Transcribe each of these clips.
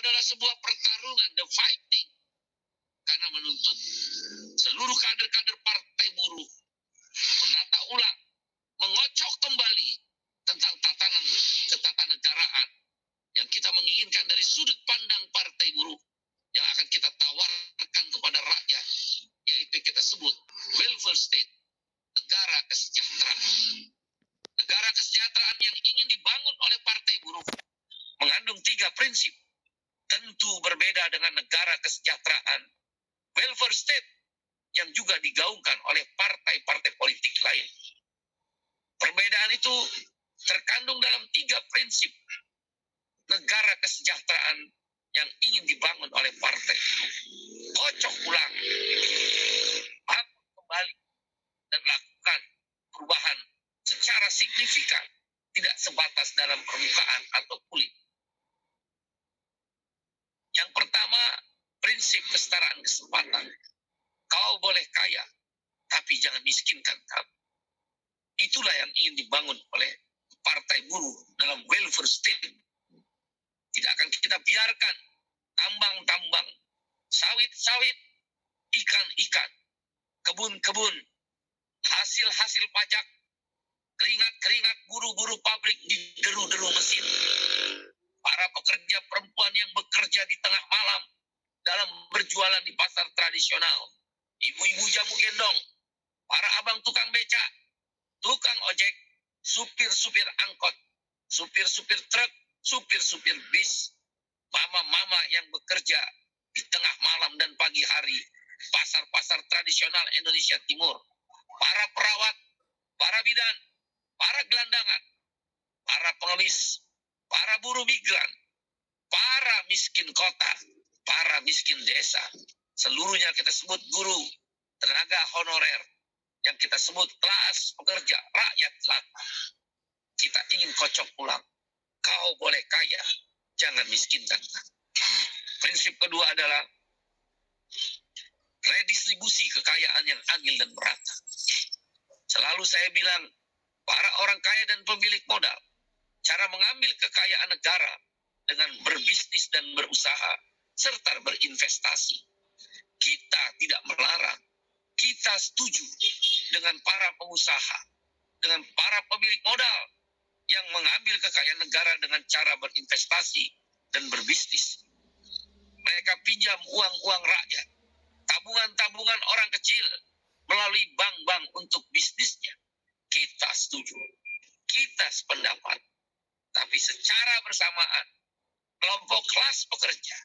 adalah sebuah pertarungan, the fighting, karena menuntut seluruh kader-kader partai buruh menata ulang, mengocok kembali tentang tatanan ketatanegaraan yang kita menginginkan dari sudut pandang partai buruh yang akan kita tawarkan kepada rakyat, yaitu kita sebut welfare state, negara kesejahteraan. Negara kesejahteraan yang ingin dibangun oleh partai buruh mengandung 3 prinsip. Tentu berbeda dengan negara kesejahteraan welfare state yang juga digaungkan oleh partai-partai politik lain. Perbedaan itu terkandung dalam 3 prinsip negara kesejahteraan yang ingin dibangun oleh partai. Kocok ulang, bangun kembali, dan lakukan perubahan secara signifikan, tidak sebatas dalam permukaan atau kulit. Yang pertama, prinsip kesetaraan kesempatan. Kau boleh kaya, tapi jangan miskinkan kamu. Itulah yang ingin dibangun oleh partai buruh dalam welfare state. Tidak akan kita biarkan tambang-tambang, sawit-sawit, ikan-ikan, kebun-kebun, hasil-hasil pajak, keringat-keringat buru-buru pabrik dideru-deru mesin. Para pekerja perempuan yang bekerja di tengah malam dalam berjualan di pasar tradisional, ibu-ibu jamu gendong, para abang tukang becak, tukang ojek, supir-supir angkot, supir-supir truk, supir-supir bis, mama-mama yang bekerja di tengah malam dan pagi hari, pasar-pasar tradisional Indonesia Timur, para perawat, para bidan, para gelandangan, para pengemis, para buruh migran, para miskin kota, para miskin desa, seluruhnya kita sebut guru, tenaga honorer, yang kita sebut kelas pekerja, rakyat jelata. Kita ingin kocok ulang. Kau boleh kaya, jangan miskinkan. Prinsip kedua adalah redistribusi kekayaan yang adil dan merata. Selalu saya bilang, para orang kaya dan pemilik modal, cara mengambil kekayaan negara dengan berbisnis dan berusaha, serta berinvestasi. Kita tidak melarang. Kita setuju dengan para pengusaha, dengan para pemilik modal yang mengambil kekayaan negara dengan cara berinvestasi dan berbisnis. Mereka pinjam uang-uang rakyat, tabungan-tabungan orang kecil melalui bank-bank untuk bisnisnya. Kita setuju, kita sependapat. Tapi secara bersamaan, kelompok kelas pekerja,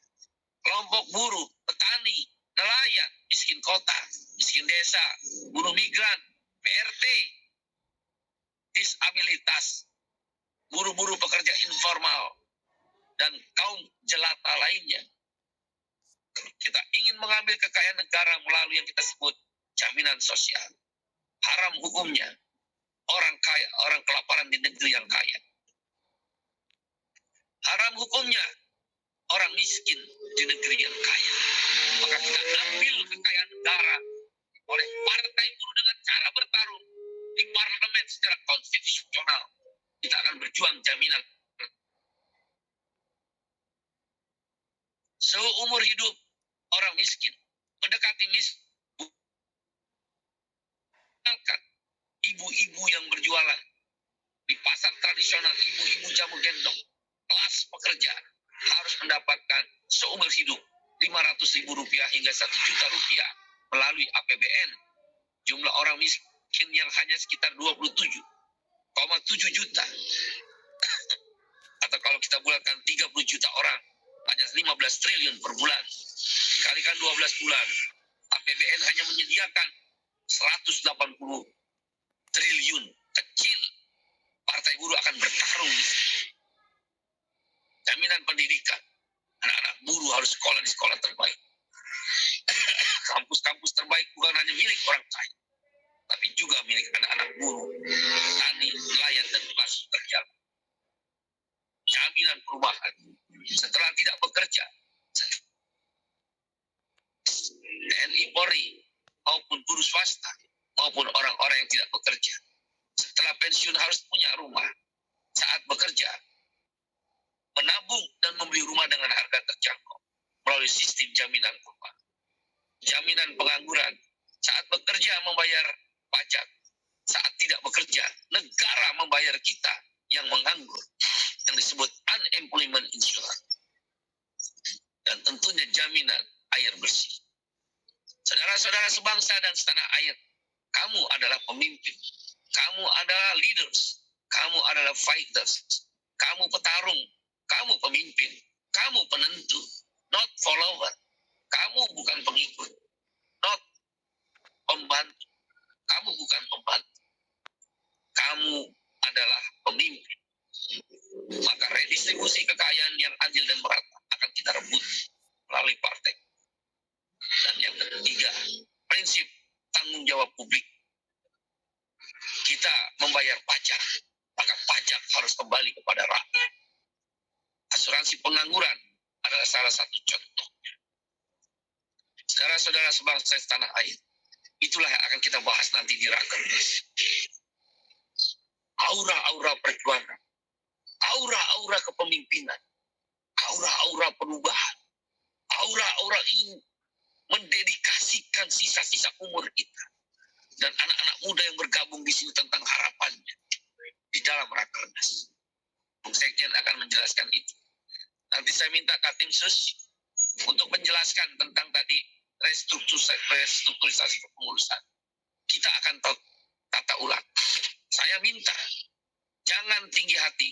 kelompok buruh, petani, nelayan, miskin kota, miskin desa, buruh migran, PRT, disabilitas, buruh-buruh pekerja informal, dan kaum jelata lainnya. Kita ingin mengambil kekayaan negara melalui yang kita sebut jaminan sosial. Haram hukumnya orang kaya, orang kelaparan di negeri yang kaya. Haram hukumnya orang miskin di negeri yang kaya. Maka kita ambil kekayaan negara oleh partai buruh dengan cara bertarung di parlemen secara konstitusional. Kita akan berjuang jaminan. Seumur hidup orang miskin mendekati miskin. Ibu-ibu yang berjualan di pasar tradisional, ibu-ibu jamu gendong, kelas pekerja harus mendapatkan seumur hidup Rp500.000 hingga Rp1.000.000 melalui APBN. Jumlah orang miskin yang hanya sekitar 27,7 juta. Atau kalau kita bulatkan 30 juta orang, hanya 15 triliun per bulan. Dikalikan 12 bulan, APBN hanya menyediakan 180 triliun. Kecil. Partai buruh akan bertarung. Jaminan pendidikan. Anak-anak buruh harus sekolah di sekolah terbaik. Kampus-kampus terbaik bukan hanya milik orang kaya, tapi juga milik anak-anak buruh, petani, nelayan, dan kelas pekerja. Jaminan perubahan. Setelah tidak bekerja, TNI Polri maupun buruh swasta maupun orang-orang yang tidak bekerja, setelah pensiun harus punya rumah. Saat bekerja, menabung dan membeli rumah dengan harga terjangkau. melalui sistem jaminan perumahan, jaminan pengangguran, saat bekerja membayar pajak, saat tidak bekerja negara membayar kita yang menganggur, yang disebut unemployment insurance, dan tentunya jaminan air bersih. Saudara-saudara sebangsa dan setanah air, kamu adalah pemimpin, kamu adalah leaders, kamu adalah fighters, kamu petarung, kamu pemimpin, kamu penentu, not follower. Kamu bukan pengikut, not pembantu. Kamu bukan pembantu, kamu adalah pemimpin. Maka redistribusi kekayaan yang adil dan merata akan kita rebut melalui partai. Dan yang ketiga, prinsip tanggung jawab publik. Kita membayar pajak, maka pajak harus kembali kepada rakyat. Asuransi pengangguran adalah salah satu contoh. Saudara-saudara sebangsa tanah air, itulah yang akan kita bahas nanti di Rakernas. Aura-aura perjuangan, aura-aura kepemimpinan, aura-aura perubahan, aura-aura ingin mendedikasikan sisa-sisa umur kita dan anak-anak muda yang bergabung di sini tentang harapannya di dalam Rakernas. Bung Sekjen akan menjelaskan itu. Nanti saya minta Katimsus untuk menjelaskan tentang tadi restrukturisasi kepengurusan. Kita akan tata ulang. Saya minta, jangan tinggi hati,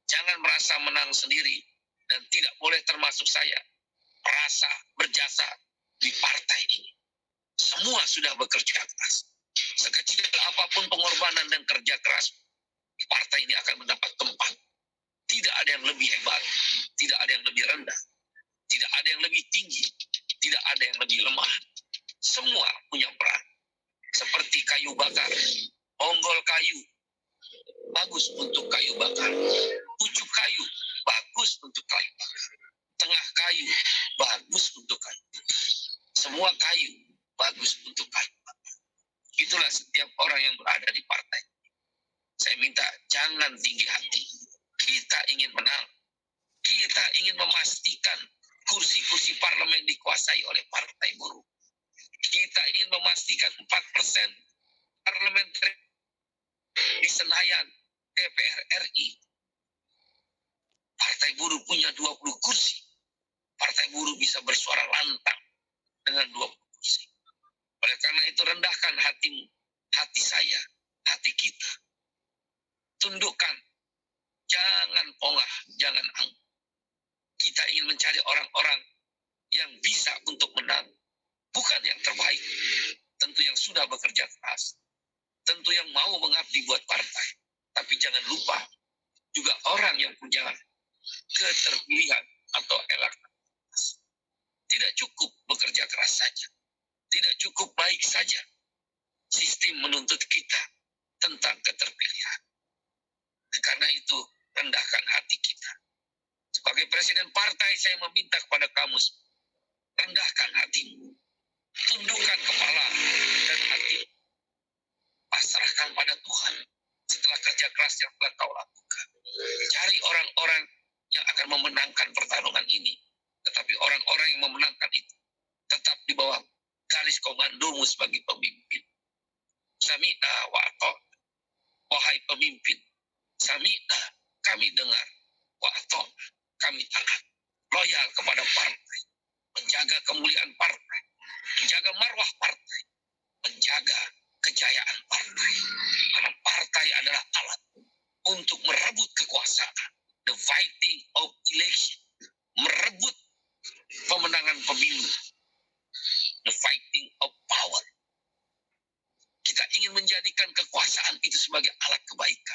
jangan merasa menang sendiri, dan tidak boleh termasuk saya merasa berjasa di partai ini. Semua sudah bekerja keras. Sekecil apapun pengorbanan dan kerja keras, partai ini akan mendapat tempat. Tidak ada yang lebih hebat, tidak ada yang lebih rendah, tidak ada yang lebih tinggi, tidak ada yang lebih lemah. Semua punya peran. Seperti kayu bakar, bonggol kayu, bagus untuk kayu bakar. Pucuk kayu, bagus untuk kayu bakar. Tengah kayu, bagus untuk kayu bakar. Semua kayu, bagus untuk kayu bakar. Itulah setiap orang yang berada di partai. Saya minta jangan tinggi hati. Kita ingin menang. Kita ingin memastikan kursi-kursi parlemen dikuasai oleh partai buruh. Kita ingin memastikan 4% parlemen di Senayan, DPR RI. Partai buruh punya 20 kursi. Partai buruh bisa bersuara lantang dengan 20 kursi. Oleh karena itu rendahkan hatimu, hati saya, hati kita. Tundukkan, jangan pongah, jangan angkuh. Kita ingin mencari orang-orang yang bisa untuk menang. Bukan yang terbaik, tentu yang sudah bekerja keras, tentu yang mau mengabdi buat partai. Tapi jangan lupa, juga orang yang punya keterpilihan atau elektabilitas. Tidak cukup bekerja keras saja, tidak cukup baik saja. Sistem menuntut kita tentang keterpilihan. Karena itu, rendahkan hati kita. Sebagai presiden partai, saya meminta kepada kamu, rendahkan hatimu. Tundukkan kepala dan hati. Pasrahkan pada Tuhan setelah kerja keras yang telah kau lakukan. Cari orang-orang yang akan memenangkan pertarungan ini. Tetapi orang-orang yang memenangkan itu tetap di bawah garis komandomu sebagai pemimpin. Sami'na wa ata'na. Wahai pemimpin, sami'na, kami dengar, wa ata'na, kami taat. Loyal kepada partai, menjaga kemuliaan partai, menjaga marwah partai, menjaga kejayaan partai. Karena partai adalah alat untuk merebut kekuasaan. The fighting of election. Merebut pemenangan pemilu. The fighting of power. Kita ingin menjadikan kekuasaan itu sebagai alat kebaikan.